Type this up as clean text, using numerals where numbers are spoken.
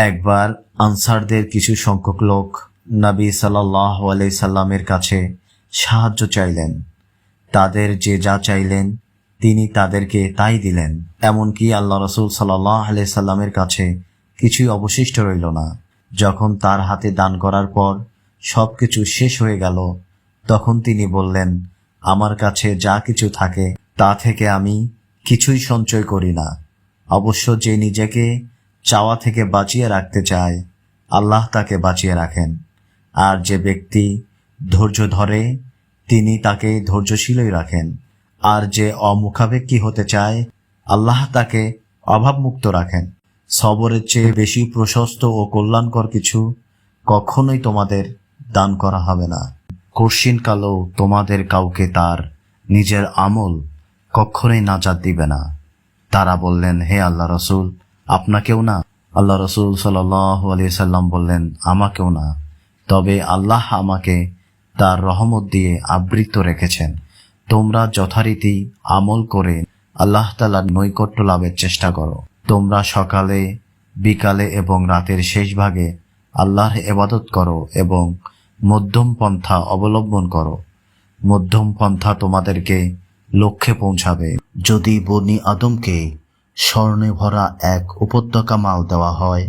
একবার আনসারদের কিছু সংখ্যক লোক নবী সাল্লাল্লাহু আলাইহি সাল্লামের কাছে সাহায্য চাইলেন। তাদের যে যা চাইলেন তিনি তাদেরকে তাই দিলেন। এমনকি আল্লাহ রাসূল সাল্লাল্লাহু আলাইহি সাল্লামের কাছে কিছুই অবশিষ্ট রইল না। যখন তার হাতে দান করার পর সবকিছু শেষ হয়ে গেল, তখন তিনি বললেন, আমার কাছে যা কিছু থাকে তা থেকে আমি কিছুই সঞ্চয় করি না। অবশ্য যে নিজেকে চাওয়া থেকে বাঁচিয়ে রাখতে চায়, আল্লাহ তাকে বাঁচিয়ে রাখেন। আর যে ব্যক্তি ধৈর্য ধরে তিনি তাকে ধৈর্যশীলই রাখেন। আর যে অমুখাপেক্ষী হতে চায়, আল্লাহ তাকে অভাবমুক্ত রাখেন। সবরের চেয়ে বেশি প্রশস্ত ও কল্যাণকর কিছু কখনোই তোমাদের দান করা হবে না। কশিনকালেও তোমাদের কাউকে তার নিজের আমল কখনোই নাজাত দিবে না। তারা বললেন, হে আল্লাহ রসুল, আপনাকেও না? আল্লাহ রসুল সাল্লাল্লাহু আলাইহি সাল্লাম বললেন, আমাকেও না, তবে আল্লাহ আমাকে তার রহমত দিয়ে আবৃত রেখেছেন। তোমরা যথারীতি আমল করে আল্লাহ তাআলার নৈকট্য লাভের চেষ্টা করো। তোমরা সকালে, বিকালে এবং রাতের শেষ ভাগে আল্লাহর ইবাদত করো এবং মধ্যম পন্থা অবলম্বন করো। মধ্যম পন্থা তোমাদেরকে লক্ষ্যে পৌঁছাবে। যদি বনি আদমকে স্বর্ণে ভরা এক উপত্যকা মাল দেওয়া হয়,